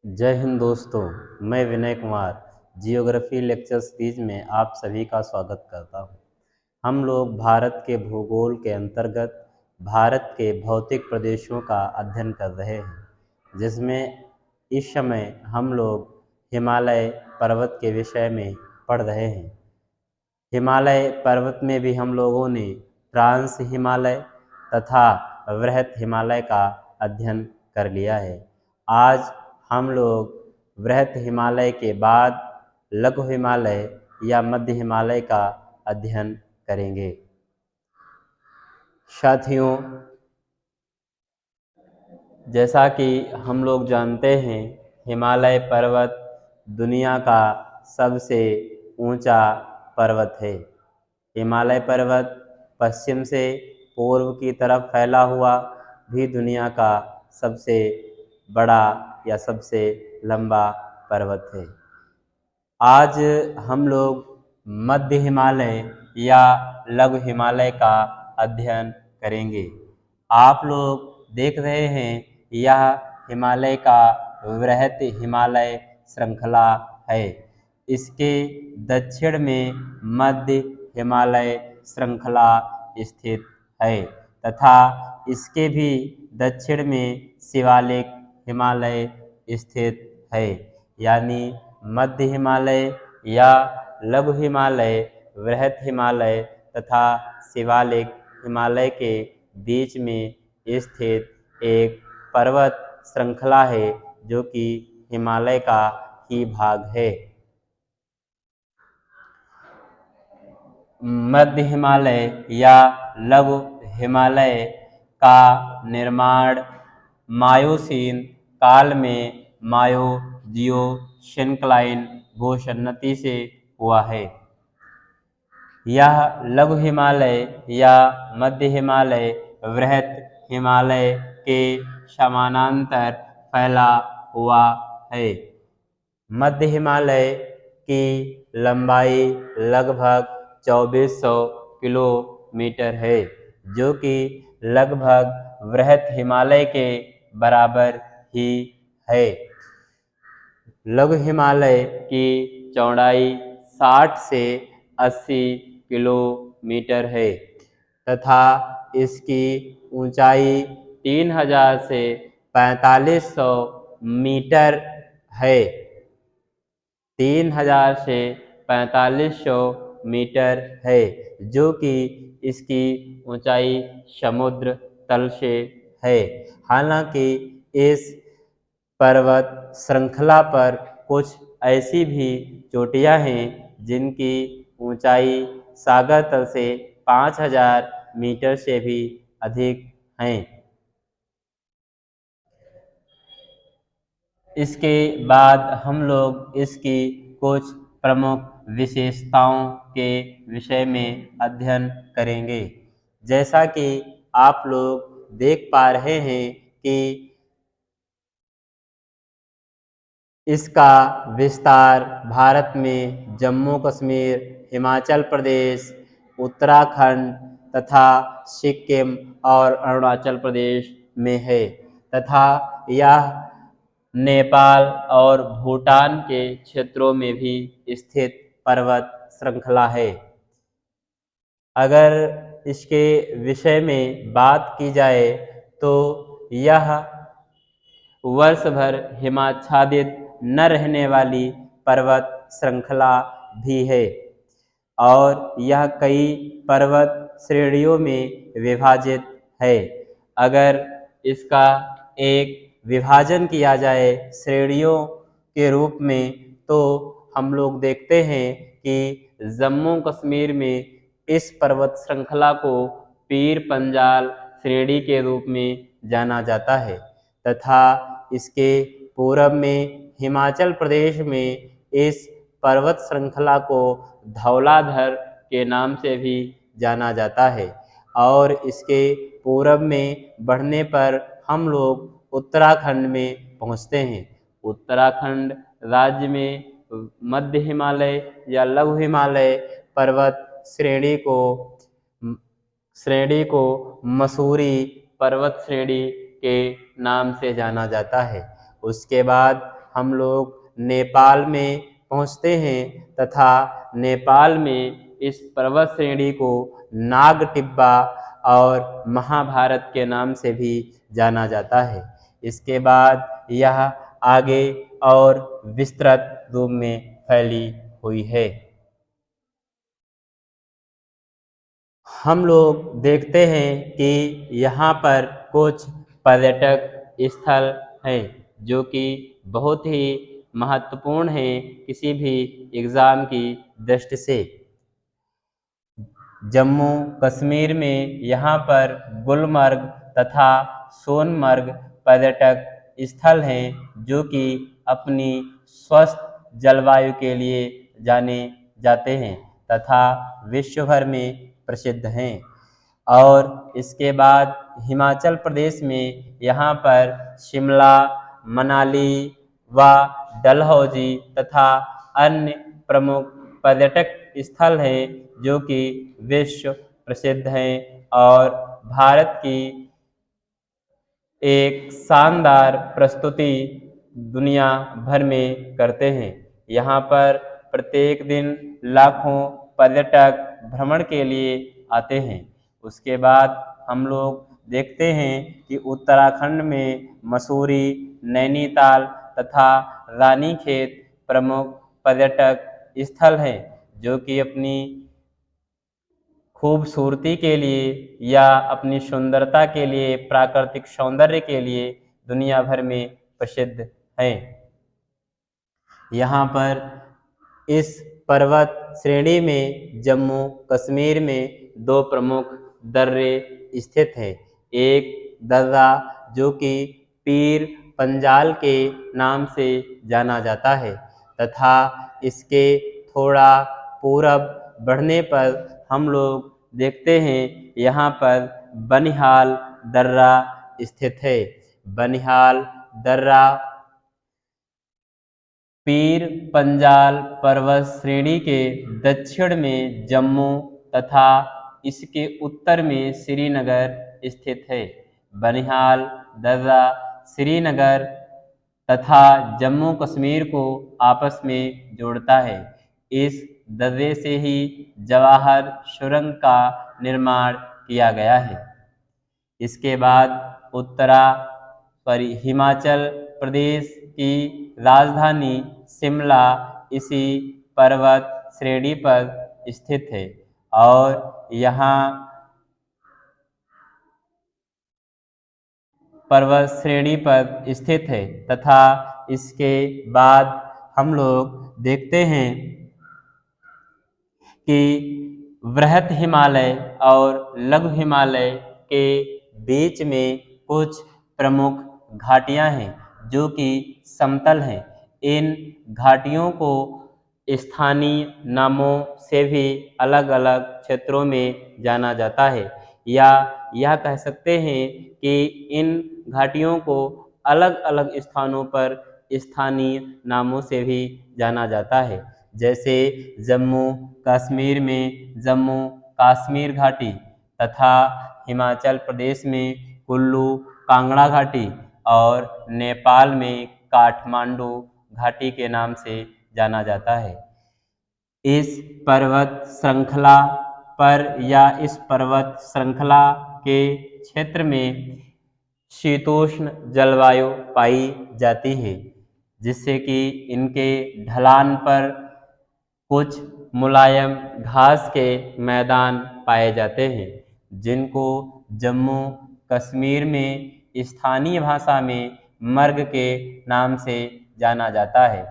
जय हिंद दोस्तों। मैं Vinay Kumar geography lecture series में आप सभी का स्वागत करता हूं। हम लोग भारत के भूगोल के अंतर्गत भारत के भौतिक प्रदेशों का अध्ययन कर रहे हैं, जिसमें इस समय हम लोग हिमालय पर्वत के विषय में पढ़ रहे हैं। हिमालय पर्वत में भी हम लोगों ने ट्रांस हिमालय तथा वृहत हिमालय का अध्ययन कर लिया है। आज हम लोग वृहत हिमालय के बाद लघु हिमालय या मध्य हिमालय का अध्ययन करेंगे। साथियों, जैसा कि हम लोग जानते हैं, हिमालय पर्वत दुनिया का सबसे ऊंचा पर्वत है। हिमालय पर्वत पश्चिम से पूर्व की तरफ फैला हुआ भी दुनिया का सबसे बड़ा या सबसे लंबा पर्वत है। आज हम लोग मध्य हिमालय या लघु हिमालय का अध्ययन करेंगे। आप लोग देख रहे हैं, यह हिमालय का वृहत हिमालय श्रृंखला है। इसके दक्षिण में मध्य हिमालय श्रृंखला स्थित है तथा इसके भी दक्षिण में शिवालिक हिमालय स्थित है। यानी मध्य हिमालय या लघु हिमालय, वृहत हिमालय तथा शिवालिक हिमालय के बीच में स्थित एक पर्वत श्रृंखला है, जो कि हिमालय का ही भाग है। मध्य हिमालय या लघु हिमालय का निर्माण मायोसीन काल में मायो-जियोसिंक्लाइन भूसन्नति से हुआ है। यह लघु हिमालय या मध्य हिमालय वृहत हिमालय के समानांतर फैला हुआ है। मध्य हिमालय की लंबाई लगभग 2400 किलोमीटर है, जो कि लगभग वृहत हिमालय के बराबर ही है। लघु हिमालय की चौड़ाई 60 से 80 किलोमीटर है तथा इसकी ऊंचाई 3000 से 4500 मीटर है। 3000 से 4500 मीटर है, जो कि इसकी ऊंचाई समुद्र तल से है। हालांकि इस पर्वत श्रृंखला पर कुछ ऐसी भी चोटियां हैं जिनकी ऊंचाई सागर तल से 5000 मीटर से भी अधिक हैं। इसके बाद हम लोग इसकी कुछ प्रमुख विशेषताओं के विषय में अध्ययन करेंगे। जैसा कि आप लोग देख पा रहे हैं कि इसका विस्तार भारत में जम्मू कश्मीर, हिमाचल प्रदेश, उत्तराखंड तथा सिक्किम और अरुणाचल प्रदेश में है तथा यह नेपाल और भूटान के क्षेत्रों में भी स्थित पर्वत श्रृंखला है। अगर इसके विषय में बात की जाए तो यह वर्ष भर हिमाच्छादित न रहने वाली पर्वत श्रृंखला भी है और यह कई पर्वत श्रेणियों में विभाजित है। अगर इसका एक विभाजन किया जाए श्रेणियों के रूप में, तो हम लोग देखते हैं कि जम्मू कश्मीर में इस पर्वत श्रृंखला को पीर पंजाल श्रेणी के रूप में जाना जाता है तथा इसके पूरब में हिमाचल प्रदेश में इस पर्वत श्रृंखला को धौलाधर के नाम से भी जाना जाता है और इसके पूरब में बढ़ने पर हम लोग उत्तराखंड में पहुंचते हैं। उत्तराखंड राज्य में मध्य हिमालय या लघु हिमालय पर्वत श्रेणी को मसूरी पर्वत श्रेणी के नाम से जाना जाता है। उसके बाद हम लोग नेपाल में पहुँचते हैं तथा नेपाल में इस पर्वत श्रेणी को नाग टिब्बा और महाभारत के नाम से भी जाना जाता है। इसके बाद यह आगे और विस्तृत रूप में फैली हुई है। हम लोग देखते हैं कि यहाँ पर कुछ पर्यटक स्थल हैं जो कि बहुत ही महत्वपूर्ण हैं किसी भी एग्ज़ाम की दृष्टि से। जम्मू कश्मीर में यहाँ पर गुलमर्ग तथा सोनमर्ग पर्यटक स्थल हैं जो कि अपनी स्वस्थ जलवायु के लिए जाने जाते हैं तथा विश्व भर में प्रसिद्ध हैं। और इसके बाद हिमाचल प्रदेश में यहाँ पर शिमला, मनाली व डलहौजी तथा अन्य प्रमुख पर्यटक स्थल हैं जो कि विश्व प्रसिद्ध हैं और भारत की एक शानदार प्रस्तुति दुनिया भर में करते हैं। यहाँ पर प्रत्येक दिन लाखों पर्यटक भ्रमण के लिए आते हैं। उसके बाद हम लोग देखते हैं कि उत्तराखंड में मसूरी, नैनीताल तथा रानीखेत प्रमुख पर्यटक स्थल हैं जो कि अपनी खूबसूरती के लिए या अपनी सुंदरता के लिए, प्राकृतिक सौंदर्य के लिए दुनिया भर में प्रसिद्ध हैं। यहाँ पर इस पर्वत श्रेणी में जम्मू कश्मीर में दो प्रमुख दर्रे स्थित हैं। एक दर्रा जो कि पीर पंजाल के नाम से जाना जाता है तथा इसके थोड़ा पूरब बढ़ने पर हम लोग देखते हैं यहाँ पर बनिहाल दर्रा स्थित है। बनिहाल दर्रा पीर पंजाल पर्वत श्रेणी के दक्षिण में जम्मू तथा इसके उत्तर में श्रीनगर स्थित है। बनिहाल दर्रा श्रीनगर तथा जम्मू कश्मीर को आपस में जोड़ता है। इस दर्रे से ही जवाहर सुरंग का निर्माण किया गया है। इसके बाद हिमाचल प्रदेश की राजधानी शिमला इसी पर्वत श्रेणी पर स्थित है और यहाँ पर्वत श्रेणी पर स्थित है तथा इसके बाद हम लोग देखते हैं कि वृहत हिमालय और लघु हिमालय के बीच में कुछ प्रमुख घाटियां हैं जो कि समतल हैं। इन घाटियों को स्थानीय नामों से भी अलग अलग क्षेत्रों में जाना जाता है या यह कह सकते हैं कि इन घाटियों को अलग अलग स्थानों पर स्थानीय नामों से भी जाना जाता है। जैसे जम्मू कश्मीर में जम्मू कश्मीर घाटी तथा हिमाचल प्रदेश में कुल्लू कांगड़ा घाटी और नेपाल में काठमांडू घाटी के नाम से जाना जाता है। इस पर्वत श्रृंखला पर या इस पर्वत श्रृंखला के क्षेत्र में शीतोष्ण जलवायु पाई जाती है जिससे कि इनके ढलान पर कुछ मुलायम घास के मैदान पाए जाते हैं जिनको जम्मू कश्मीर में स्थानीय भाषा में मर्ग के नाम से जाना जाता है।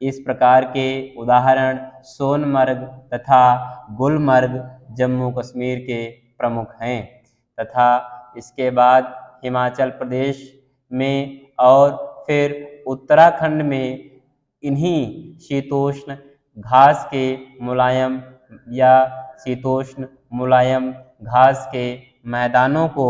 इस प्रकार के उदाहरण सोनमर्ग तथा गुलमर्ग जम्मू कश्मीर के प्रमुख हैं तथा इसके बाद हिमाचल प्रदेश में और फिर उत्तराखंड में इन्हीं शीतोष्ण घास के मुलायम या शीतोष्ण मुलायम घास के मैदानों को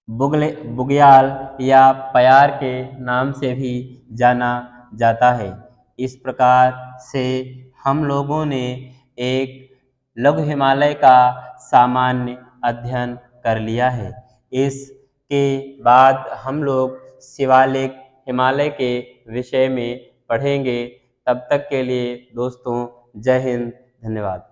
बुग्याल या प्यार के नाम से भी जाना जाता है। इस प्रकार से हम लोगों ने एक लघु हिमालय का सामान्य अध्ययन कर लिया है। इसके बाद हम लोग शिवालिक हिमालय के विषय में पढ़ेंगे। तब तक के लिए दोस्तों, जय हिंद, धन्यवाद।